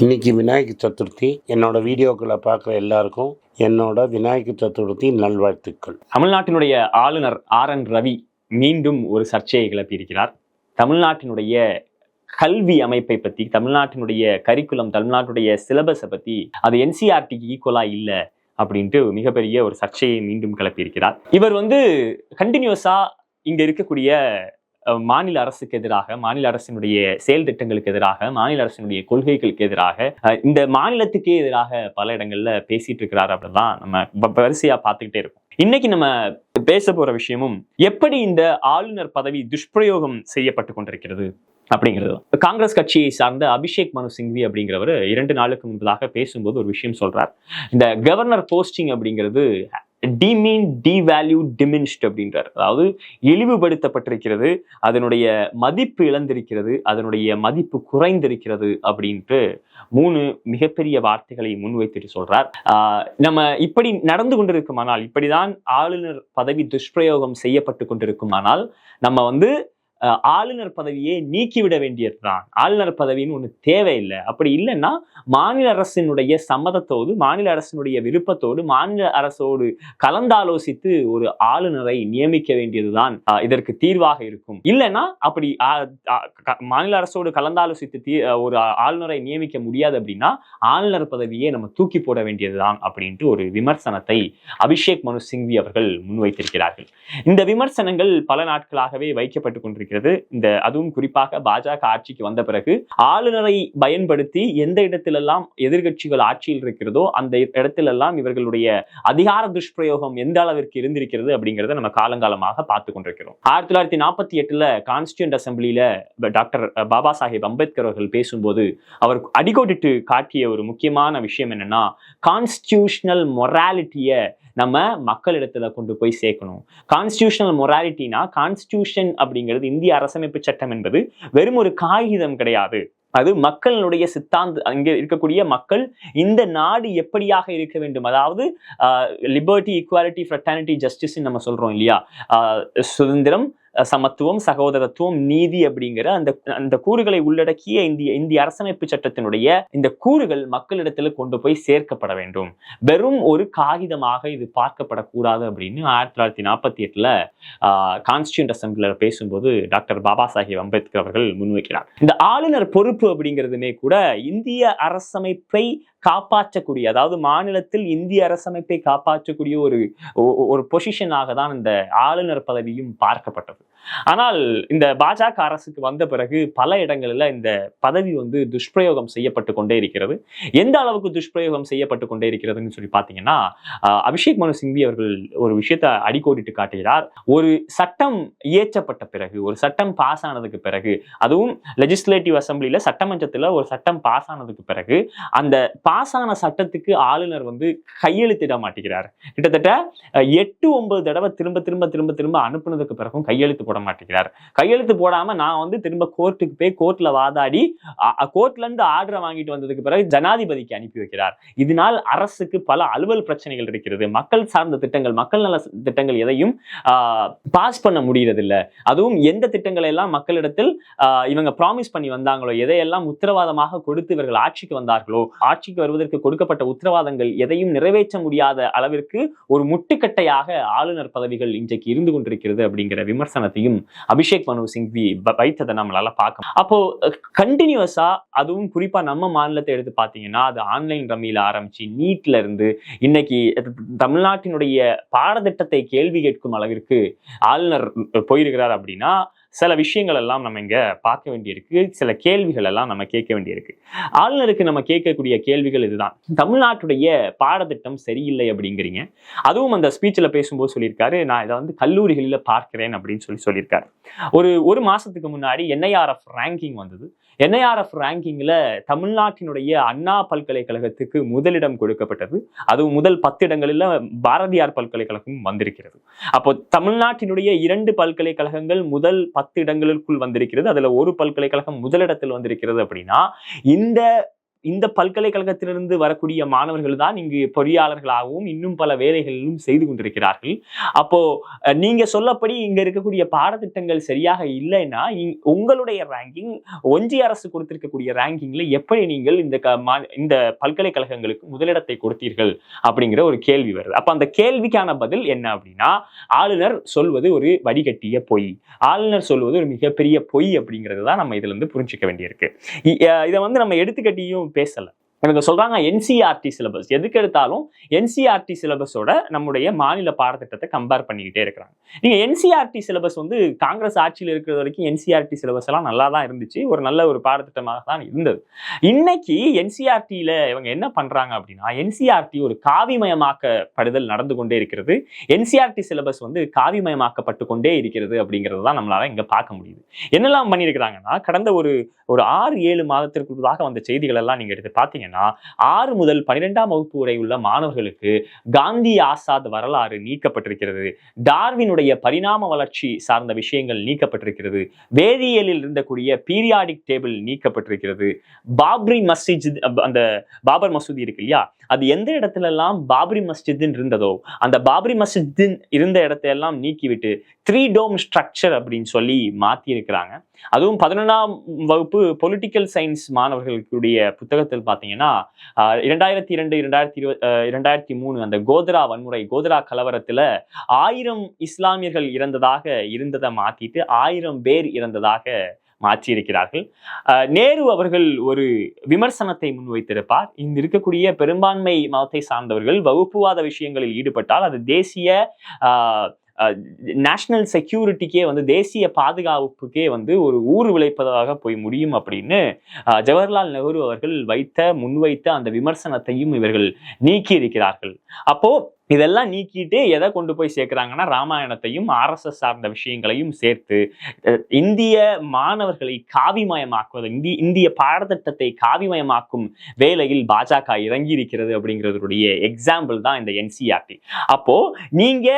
இன்னைக்கு விநாயகர் சதுர்த்தி. என்னோட வீடியோக்களை பார்க்குற எல்லாருக்கும் என்னோட விநாயகர் சதுர்த்தி நல்வாழ்த்துக்கள். தமிழ்நாட்டினுடைய ஆளுநர் RN ரவி மீண்டும் ஒரு சர்ச்சையை கிளப்பியிருக்கிறார். தமிழ்நாட்டினுடைய கல்வி அமைப்பை பற்றி, தமிழ்நாட்டினுடைய கரிக்குலம், தமிழ்நாட்டுடைய சிலபஸை பற்றி அது NCERTக்கு ஈக்குவலா இல்லை அப்படின்ட்டு மிகப்பெரிய ஒரு சர்ச்சையை மீண்டும் கிளப்பியிருக்கிறார். இவர் கண்டினியூஸா இங்க இருக்கக்கூடிய மாநில அரசுக்கு எதிராக, மாநில அரசினுடைய செயல் திட்டங்களுக்கு எதிராக, மாநில அரசினுடைய கொள்கைகளுக்கு எதிராக, இந்த மாநிலத்துக்கே எதிராக பல இடங்கள்ல பேசிட்டு இருக்கிறார் அப்படிதான் நம்ம வரிசையா பார்த்துக்கிட்டே இருக்கோம். இன்னைக்கு நம்ம பேச போற விஷயமும் எப்படி இந்த ஆளுநர் பதவி துஷ்பிரயோகம் செய்யப்பட்டு கொண்டிருக்கிறது அப்படிங்கிறது. காங்கிரஸ் கட்சியை சார்ந்த அபிஷேக் மனு சிங்வி அப்படிங்கிறவர் 2 நாளுக்கு முன்பதாக பேசும்போது ஒரு விஷயம் சொல்றார். இந்த கவர்னர் போஸ்டிங் அப்படிங்கிறது டிமீன், டிவேல்யூ, டிமினிஷ்ட் அப்படின்றார். அதாவது இழிவுபடுத்தப்பட்டிருக்கிறது, அதனுடைய மதிப்பு இழந்திருக்கிறது, அதனுடைய மதிப்பு குறைந்திருக்கிறது அப்படின்ட்டு 3 மிகப்பெரிய வார்த்தைகளை முன்வைத்துட்டு சொல்றார். நம்ம இப்படி நடந்து கொண்டிருக்குமானால், இப்படிதான் ஆளுநர் பதவி துஷ்பிரயோகம் செய்யப்பட்டு கொண்டிருக்குமானால் நம்ம ஆளுநர் பதவியை நீக்கிவிட வேண்டியதுதான். ஆளுநர் பதவின்னு ஒண்ணு தேவையில்லை. அப்படி இல்லைன்னா மாநில அரசினுடைய சம்மதத்தோடு, மாநில அரசினுடைய விருப்பத்தோடு, மாநில அரசோடு கலந்தாலோசித்து ஒரு ஆளுநரை நியமிக்க வேண்டியதுதான் இதற்கு தீர்வாக இருக்கும். இல்லைன்னா அப்படி மாநில அரசோடு கலந்தாலோசித்து ஒரு ஆளுநரை நியமிக்க முடியாது அப்படின்னா ஆளுநர் பதவியை நம்ம தூக்கி போட வேண்டியதுதான் அப்படின்ட்டு ஒரு விமர்சனத்தை அபிஷேக் மனு சிங்வி அவர்கள் முன்வைத்திருக்கிறார்கள். இந்த விமர்சனங்கள் பல நாட்களாகவே வைக்கப்பட்டு கொண்டிருக்கிறது. அதுவும் குறிப்பாக பாஜக ஆட்சிக்கு வந்த பிறகு ஆளுநரை பயன்படுத்தி எந்த இடத்திலெல்லாம் எதிர்கட்சிகள் ஆட்சியில் இருக்கிறதோ அந்த இடத்திலெல்லாம் இவர்களுடைய அதிகார துஷ்பிரயோகம் எந்த அளவிற்கு இருந்திருக்கிறது அப்படிங்கிறத நம்ம காலங்காலமாக பார்த்து கொண்டிருக்கிறோம். 1948 கான்ஸ்டியூண்ட் அசம்பிளியில டாக்டர் பாபா சாஹேப் அம்பேத்கர் அவர்கள் பேசும்போது அவர் அடிக்கோடிட்டு காட்டிய ஒரு முக்கியமான விஷயம் என்னன்னா, கான்ஸ்டியூஷனல் மொராலிட்டியை நம்ம மக்களிடத்துல கொண்டு போய் சேர்க்கணும். கான்ஸ்டியூஷனல் மொராலிட்டினா, கான்ஸ்டியூஷன் அப்படிங்கிறது, இந்திய அரசமைப்பு சட்டம் என்பது வெறும் ஒரு காகிதம் கிடையாது. அது மக்களுடைய அங்கே இருக்கக்கூடிய மக்கள் இந்த நாடு எப்படியாக இருக்க வேண்டும், அதாவது லிபர்ட்டி, ஈக்குவாலிட்டி, ஃப்ரெட்டர்னிட்டி, ஜஸ்டிஸ் நம்ம சொல்றோம் இல்லையா, சுதந்திரம், சமத்துவம், சகோதரத்துவம், நீதி அப்படிங்கிற அந்த கூறுகளை உள்ளடக்கிய இந்திய அரசமைப்பு சட்டத்தினுடைய இந்த கூறுகள் மக்களிடத்துல கொண்டு போய் சேர்க்கப்பட வேண்டும். வெறும் ஒரு காகிதமாக இது பார்க்கப்படக்கூடாது அப்படின்னு 1948 கான்ஸ்டியூண்ட் அசம்பிளில பேசும்போது டாக்டர் பாபா சாஹேப் அம்பேத்கர் அவர்கள் முன்வைக்கிறார். இந்த ஆளுநர் பொறுப்பு அப்படிங்கிறதுமே கூட இந்திய அரசமைப்பை காப்பாற்றக்கூடிய, அதாவது மாநிலத்தில் இந்திய அரசமைப்பை காப்பாற்றக்கூடிய ஒரு பொசிஷனாக தான் இந்த ஆளுநர் பதவியும் பார்க்கப்பட்டது. ஆனால் இந்த பாஜக அரசுக்கு வந்த பிறகு பல இடங்களில் இந்த பதவி துஷ்பிரயோகம் செய்யப்பட்டு கொண்டே இருக்கிறது. எந்த அளவுக்கு துஷ்பிரயோகம் செய்யப்பட்டு கொண்டே இருக்கிறதுன்னு சொல்லி பார்த்தீங்கன்னா, அபிஷேக் மனு சிங்வி அவர்கள் ஒரு விஷயத்தை அடிக்கோடிட்டு காட்டுகிறார். ஒரு சட்டம் இயற்றப்பட்ட பிறகு, ஒரு சட்டம் பாஸ் ஆனதுக்கு பிறகு, அதுவும் லெஜிஸ்லேட்டிவ் அசம்பிளியில சட்டமன்றத்தில் ஒரு சட்டம் பாஸ் ஆனதுக்கு பிறகு அந்த பாஸ் ஆன சட்டத்துக்கு ஆளுநர் கையெழுத்திட மாட்டேங்கிறார். கிட்டத்தட்ட 8-9 தடவை திரும்ப திரும்ப திரும்ப திரும்ப அனுப்புனதுக்கு பிறகும் கையெழுத்து போட மாட்டேங்கிறார். கையெழுத்து போடாம நான் திரும்ப கோர்ட்டுக்கு போய் கோர்ட்ல வாதாடி கோர்ட்ல இருந்து ஆர்டரை வாங்கிட்டு வந்ததுக்கு பிறகு ஜனாதிபதிக்கு அனுப்பி வைக்கிறார். இதனால் அரசுக்கு பல அலுவல் பிரச்சனைகள் இருக்கிறது. மக்கள் சார்ந்த திட்டங்கள், மக்கள் நல திட்டங்கள் எதையும் பாஸ் பண்ண முடியறதில்லை. அதுவும் எந்த திட்டங்களை எல்லாம் மக்களிடத்தில் இவங்க ப்ராமிஸ் பண்ணி வந்தாங்களோ, எதையெல்லாம் உத்தரவாதமாக கொடுத்து இவர்கள் ஆட்சிக்கு வந்தார்களோ, ஆட்சிக்கு வருவதற்கு கொடுக்கப்பட்ட உத்தரவாதங்கள் எதையும் நிறைவேற்ற முடியாத அளவிற்கு ஒரு முட்டுக்கட்டையாக ஆளுநர் பதவிகள் இன்றைக்கு இருந்து கொண்டிருக்கிறது அப்படிங்கிற விமர்சனத்தையும் அபிஷேக் மனு சிங்வி வைத்ததை நம்மளால பார்க்க. அப்போ கண்டினியூஸா, அதுவும் குறிப்பா நம்ம மாநிலத்தை எடுத்து பார்த்தீங்கன்னா, அது ஆன்லைன் ரம்மியில ஆரம்பிச்சு நீட்ல இருந்து இன்னைக்கு தமிழ்நாட்டினுடைய பாடத்திட்டத்தை கேள்வி கேட்கும் அளவிற்கு ஆளுநர் போயிருக்கிறார். அப்படின்னா சில விஷயங்கள் எல்லாம் நம்ம இங்க பார்க்க வேண்டியிருக்கு, சில கேள்விகள் எல்லாம் நம்ம கேட்க வேண்டியிருக்கு. ஆளுநருக்கு நம்ம கேட்கக்கூடிய கேள்விகள் இதுதான். தமிழ்நாட்டுடைய பாடத்திட்டம் சரியில்லை அப்படிங்கிறீங்க. அதுவும் அந்த ஸ்பீச்ல பேசும்போது சொல்லியிருக்காரு, நான் இதை கல்லூரிகளில் பார்க்கிறேன் அப்படின்னு சொல்லியிருக்காரு. ஒரு மாசத்துக்கு முன்னாடி NIRF ரேங்கிங் வந்தது. NIRF ரேங்கிங்ல தமிழ்நாட்டினுடைய அண்ணா பல்கலைக்கழகத்துக்கு முதலிடம் கொடுக்கப்பட்டது. அதுவும் முதல் 10 இடங்களில் பாரதியார் பல்கலைக்கழகம் வந்திருக்கிறது. அப்போ தமிழ்நாட்டினுடைய 2 பல்கலைக்கழகங்கள் முதல் 10 இடங்களுக்குள் வந்திருக்கிறது. அதுல ஒரு பல்கலைக்கழகம் முதலிடத்தில் வந்திருக்கிறது. அப்படின்னா இந்த இந்த பல்கலைக்கழகத்திலிருந்து வரக்கூடிய மாணவர்கள் தான் இங்கு பொறியாளர்களாகவும் இன்னும் பல வேலைகளிலும் செய்து கொண்டிருக்கிறார்கள். அப்போ நீங்க சொல்லப்படி இங்க இருக்கக்கூடிய பாடத்திட்டங்கள் சரியாக இல்லைன்னா உங்களுடைய ரேங்கிங் ஒன்றிய அரசு கொடுத்திருக்கக்கூடிய ரேங்கிங்ல எப்படி நீங்கள் இந்த பல்கலைக்கழகங்களுக்கு முதலிடத்தை கொடுத்தீர்கள் அப்படிங்கிற ஒரு கேள்வி வருது. அப்ப அந்த கேள்விக்கான பதில் என்ன அப்படின்னா, ஆளுநர் சொல்வது ஒரு வடிகட்டிய பொய், ஆளுநர் சொல்வது ஒரு மிகப்பெரிய பொய் அப்படிங்கிறது தான் நம்ம இதுல இருந்து புரிஞ்சுக்க வேண்டியிருக்கு. இதை நம்ம எடுத்துக்கட்டியும் பேசல. இவங்க சொல்றாங்க என்சிஆர்டி சிலபஸ், எதுக்கு எடுத்தாலும் என்சிஆர்டி சிலபஸோட நம்முடைய மாநில பாடத்திட்டத்தை கம்பேர் பண்ணிக்கிட்டே இருக்கிறாங்க. நீங்க என்சிஆர்டி சிலபஸ் காங்கிரஸ் ஆட்சியில் இருக்கிற வரைக்கும் என்சிஆர்டி சிலபஸ் எல்லாம் நல்லா தான் இருந்துச்சு, ஒரு நல்ல ஒரு பாடத்திட்டமாக தான் இருந்தது. இன்னைக்கு என்சிஆர்டியில இவங்க என்ன பண்றாங்க அப்படின்னா, என்சிஆர்டி ஒரு காவிமயமாக்கப்படுதல் நடந்து கொண்டே இருக்கிறது. என்சிஆர்டி சிலபஸ் காவிமயமாக்கப்பட்டு கொண்டே இருக்கிறது அப்படிங்கிறது தான் நம்மளால இங்க பார்க்க முடியுது. என்னெல்லாம் பண்ணியிருக்கிறாங்கன்னா, கடந்த ஒரு 6-7 மாதத்திற்குள்ளாக வந்த செய்திகள் எல்லாம் நீங்க எடுத்து பார்த்தீங்கன்னா, 6 முதல் 12ஆம் வகுப்பு வரை உள்ள மாணவர்களுக்கு காந்தி ஆசாத் வரலாறு நீக்கப்பட்டிருக்கிறது, டார்வினுடைய பரிணாம வளர்ச்சி சார்ந்த விஷயங்கள் நீக்கப்பட்டிருக்கிறது, வேதியியலில் இருந்தக்கூடிய பீரியாடிக் டேபிள் நீக்கப்பட்டிருக்கிறது, பாப்ரி மஸ்ஜித், அந்த பாபர் மசூதி இருக்கு இல்லையா, அது எந்த இடத்துல எல்லாம் பாப்ரி மஸ்ஜித் இருந்ததோ அந்த பாப்ரி மஸ்ஜித் இருந்த இடத்தையெல்லாம் நீக்கிவிட்டு 3 டோம் ஸ்ட்ரக்சர் அப்படின்னு சொல்லி மாத்தி இருக்கிறாங்க. அதுவும் 11ஆம் வகுப்பு பொலிட்டிக்கல் சயின்ஸ் மாணவர்களுடைய புத்தகத்தில் பார்த்தீங்கன்னா 2002-2003 அந்த கோத்ரா வன்முறை, கோத்ரா கலவரத்துல 1000 இஸ்லாமியர்கள் இருந்ததை மாத்திட்டு 1000 பேர் இறந்ததாக மாற்றியிருக்கிறார்கள். நேரு அவர்கள் ஒரு விமர்சனத்தை முன்வைத்திருப்பார். இங்கு இருக்கக்கூடிய பெரும்பான்மை மதத்தை சார்ந்தவர்கள் வகுப்புவாத விஷயங்களில் ஈடுபட்டால் அது தேசிய நேஷனல் செக்யூரிட்டிக்கே தேசிய பாதுகாப்புக்கே ஒரு ஊறு விளைப்பதாக போய் முடியும் அப்படின்னு ஜவஹர்லால் நேரு அவர்கள் முன்வைத்த அந்த விமர்சனத்தையும் இவர்கள் நீக்கி இருக்கிறார்கள். அப்போ இதெல்லாம் நீக்கிட்டு எதை கொண்டு போய் சேர்க்கிறாங்கன்னா, ராமாயணத்தையும் RSS சார்ந்த விஷயங்களையும் சேர்த்து இந்திய மாணவர்களை காவிமயமாக்குவது, இந்திய பாடத்திட்டத்தை காவிமயமாக்கும் வேலையில் பாஜக இறங்கி இருக்கிறது அப்படிங்கிறதுடைய எக்ஸாம்பிள் தான் இந்த என்சிஆர்டி. அப்போ நீங்க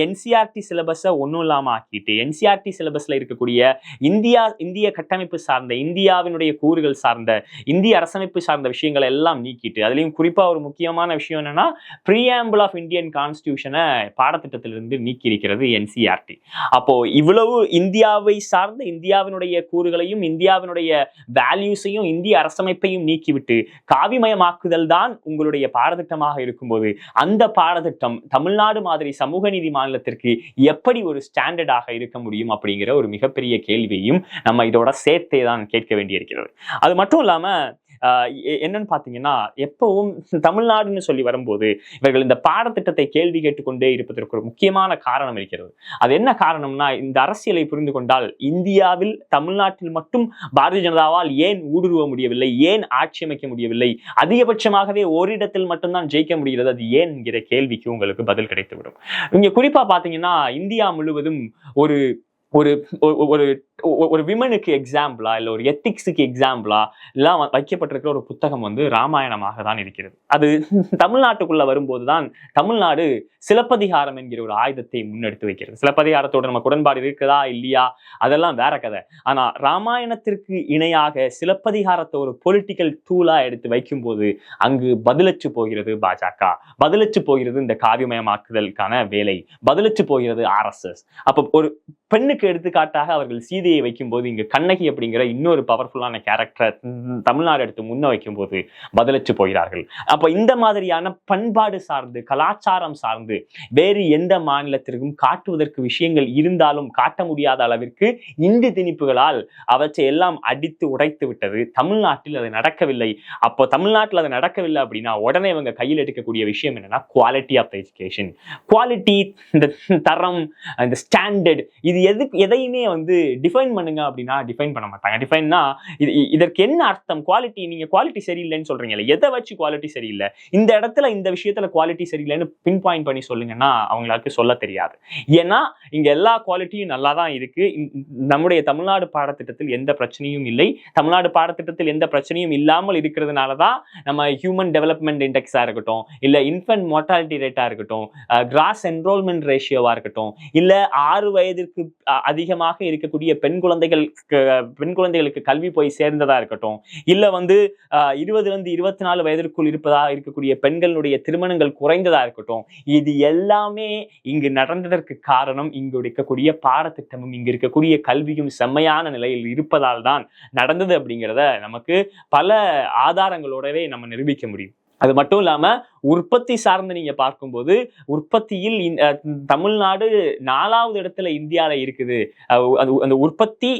என்சிஆர்டி சிலபஸை ஒன்றும் இல்லாம ஆக்கிட்டு என்சிஆர்டி சிலபஸ்ல இருக்கக்கூடிய இந்திய கட்டமைப்பு சார்ந்த, இந்தியாவினுடைய கூறுகள் சார்ந்த, இந்திய அரசமைப்பு சார்ந்த விஷயங்களை எல்லாம் நீக்கிட்டு, அதுலயும் குறிப்பா ஒரு முக்கியமான விஷயம் என்னன்னா, பிரியாம்பிள் ஆஃப் இந்தியன் கான்ஸ்டிடியூஷனை பாடத்திட்டத்திலிருந்து நீக்கி இருக்கிறது என்சிஆர்டி. அப்போ இவ்வளவு இந்தியாவை சார்ந்த இந்தியாவினுடைய கூறுகளையும் இந்தியாவினுடைய வேல்யூஸையும் இந்திய அரசமைப்பையும் நீக்கிவிட்டு காவிமயமாக்குதல் தான் உங்களுடைய பாடத்திட்டமாக இருக்கும்போது அந்த பாடத்திட்டம் தமிழ்நாடு மாதிரி சமூக நீதி மாநிலத்திற்கு எப்படி ஒரு ஸ்டாண்டர்டாக இருக்க முடியும் அப்படிங்கிற ஒரு மிகப்பெரிய கேள்வியையும் நம்ம இதோட சேர்த்தே தான் கேட்க வேண்டியிருக்கிறது. அது மட்டும் இல்லாம என்னன்னு பாத்தீங்கன்னா, எப்பவும் தமிழ்நாடுன்னு சொல்லி வரும்போது இவர்கள் இந்த பாடத்திட்டத்தை கேள்வி கேட்டுக்கொண்டே இருப்பதற்கு ஒரு முக்கியமான காரணம் இருக்கிறது. அது என்ன காரணம்னா, இந்த அரசியலை புரிந்து கொண்டால் இந்தியாவில் தமிழ்நாட்டில் மட்டும் பாரதிய ஜனதாவால் ஏன் ஊடுருவ முடியவில்லை, ஏன் ஆட்சி அமைக்க முடியவில்லை, அதிகபட்சமாகவே ஓரிடத்தில் மட்டும்தான் ஜெயிக்க முடிகிறது, அது ஏன் என்கிற கேள்விக்கு உங்களுக்கு பதில் கிடைத்துவிடும். இங்க குறிப்பா பாத்தீங்கன்னா, இந்தியா முழுவதும் ஒரு ஒரு ஒரு விமனுக்கு எக்ஸாம்பிளா இல்ல ஒரு எத்திக்ஸுக்கு எக்ஸாம்பிளா எல்லாம் வைக்கப்பட்டிருக்கிற ஒரு புத்தகம் ராமாயணமாக தான் இருக்கிறது. அது தமிழ்நாட்டுக்குள்ள வரும்போதுதான் தமிழ்நாடு சிலப்பதிகாரம் என்கிற ஒரு ஆயுதத்தை முன்னெடுத்து வைக்கிறது. சிலப்பதிகாரத்தோட நமக்கு உடன்பாடு இருக்குதா இல்லையா அதெல்லாம் வேற கதை. ஆனா ராமாயணத்திற்கு இணையாக சிலப்பதிகாரத்தை ஒரு பொலிட்டிக்கல் டூலா எடுத்து வைக்கும் போது அங்கு பதிலச்சு போகிறது பாஜக, பதிலச்சு போகிறது இந்த காவிமயமாக்குதலுக்கான வேலை, பதிலச்சு போகிறது RSS. அப்ப ஒரு பெண்ணுக்கு எடுத்துக்காட்டாக அவர்கள் சீதையை வைக்கும் போது இங்கு கண்ணகி அப்படிங்கிற இன்னொரு பவர்ஃபுல்லான கேரக்டரை தமிழ்நாடு எடுத்து முன்ன வைக்கும் போது பதிலச்சு போகிறார்கள். அப்ப இந்த மாதிரியான பண்பாடு சார்ந்து கலாச்சாரம் சார்ந்து வேறு எந்த மாநிலத்திற்கும் காட்டுவதற்கு விஷயங்கள் இருந்தாலும் காட்ட முடியாத அளவிற்கு இந்தி திணிப்புகளால் அவற்றை எல்லாம் அடித்து உடைத்து விட்டது. தமிழ்நாட்டில் அது நடக்கவில்லை. அப்போ தமிழ்நாட்டில் அது நடக்கவில்லை அப்படின்னா உடனே இவங்க கையில் எடுக்கக்கூடிய விஷயம் என்னன்னா, குவாலிட்டி ஆஃப் எஜுகேஷன், குவாலிட்டி, இந்த தரம், இந்த ஸ்டாண்டர்ட், இது எதையுமே டிஃபைன் பண்ணுங்க அப்படின்னா டிஃபைன் பண்ண மாட்டாங்க. டிஃபைன்னா இதற்கு என்ன அர்த்தம்? குவாலிட்டி, நீங்க குவாலிட்டி சரியில்லைன்னு சொல்றீங்கல்ல, எதை வச்சு குவாலிட்டி சரியில்லை, இந்த இடத்துல இந்த விஷயத்துல குவாலிட்டி சரியில்லைன்னு பின் பாயிண்ட் பண்ணி சொல்லுங்கன்னா அவங்களுக்கு சொல்ல தெரியாது. ஏன்னா இங்க எல்லா குவாலிட்டியும் நல்லா தான் இருக்கு. நம்முடைய தமிழ்நாடு பாடத்திட்டத்தில் எந்த பிரச்சனையும் இல்லை. தமிழ்நாடு பாடத்திட்டத்தில் எந்த பிரச்சனையும் இல்லாமல் இருக்கிறதுனாலதான் நம்ம ஹியூமன் டெவலப்மெண்ட் இண்டெக்ஸா இருக்கட்டும், இல்ல இன்ஃபென்ட் மோர்டாலிட்டி ரேட்டா இருக்கட்டும், கிராஸ் என்ரோல்மெண்ட் ரேஷியோவா இருக்கட்டும், இல்ல அதிகமாக இருக்கக்கூடிய பெண் குழந்தைகளுக்கு கல்வி போய் சேர்ந்ததா இருக்கட்டும், இல்ல வந்து 20 24 வயதிற்குள் இருக்கக்கூடிய பெண்களுடைய திருமணங்கள் குறைந்ததா இருக்கட்டும், இது எல்லாமே இங்கு நடந்ததற்கு காரணம் இங்கு இருக்கக்கூடிய பாடத்திட்டமும் இங்கு இருக்கக்கூடிய கல்வியும் செம்மையான நிலையில் இருப்பதால் தான் நடந்தது அப்படிங்கிறத நமக்கு பல ஆதாரங்களோடவே நம்ம நிரூபிக்க முடியும். அது மட்டும் இல்லாம உற்பத்தி சார்ந்து நீங்க பார்க்கும்போது உற்பத்தியில் தமிழ்நாடு 4வது இடத்துல இந்தியால இருக்குது. அந்த உற்பத்தி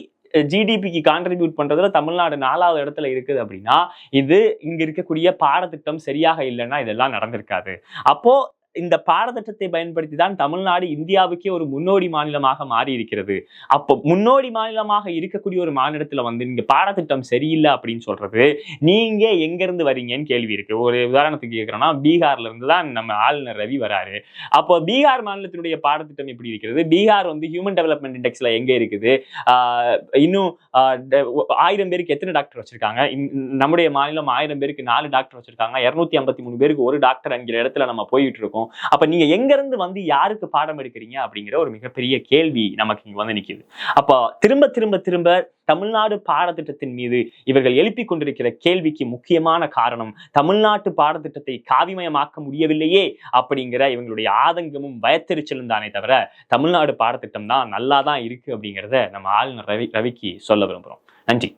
ஜிடிபிக்கு கான்ட்ரிபியூட் பண்றதுல தமிழ்நாடு 4வது இடத்துல இருக்குது அப்படின்னா இது இங்க இருக்கக்கூடிய பாடத்திட்டம் சரியாக இல்லைன்னா இதெல்லாம் நடந்திருக்காது. அப்போ இந்த பாடத்திட்டத்தை பயன்படுத்தி தான் தமிழ்நாடு இந்தியாவுக்கே ஒரு முன்னோடி மாநிலமாக மாறி இருக்கிறது. அப்போ முன்னோடி மாநிலமாக இருக்கக்கூடிய ஒரு மாநிலத்துல வந்து நீங்க பாடத்திட்டம் சரியில்லை அப்படின்னு சொல்றது நீங்க எங்க இருந்து வரீங்கன்னு கேள்வி இருக்கு. ஒரு உதாரணத்துக்கு கேட்கிறோம்னா பீகார்ல இருந்து தான் நம்ம ஆளுநர் ரவி வராரு. அப்போ பீகார் மாநிலத்தினுடைய பாடத்திட்டம் எப்படி இருக்கிறது? பீகார் வந்து ஹியூமன் டெவலப்மெண்ட் இண்டெக்ஸ்ல எங்க இருக்குது? இன்னும் 1000 பேருக்கு எத்தனை டாக்டர் வச்சிருக்காங்க? நம்முடைய மாநிலம் 1000 பேருக்கு 4 டாக்டர் வச்சிருக்காங்க. 253 பேருக்கு ஒரு டாக்டர் என்கிற இடத்துல நம்ம போயிட்டு இருக்கோம். அப்ப நீங்க எங்க இருந்து வந்து யாருக்கு பாடம் எடுக்கிறீங்க அப்படிங்கிற ஒரு மிகப்பெரிய கேள்வி நமக்கு இங்க வந்து நிக்குது. அப்ப திரும்ப தமிழ்நாடு பாடத்திட்டத்தின் மீது இவர்கள் எழுப்பிக் கொண்டிருக்கிற கேள்விக்கு முக்கியமான காரணம் தமிழ்நாட்டு பாடத்திட்டத்தை காவிமயமாக்க முடியவில்லையே அப்படிங்கிற இவங்களுடைய ஆதங்கமும் பயத்தெரிச்சலும் தானே தவிர தமிழ்நாடு பாடத்திட்டம் தான் நல்லா தான் இருக்கு அப்படிங்கிறத நம்ம ஆளுநர் ரவிக்கு சொல்ல விரும்புறோம். நன்றி.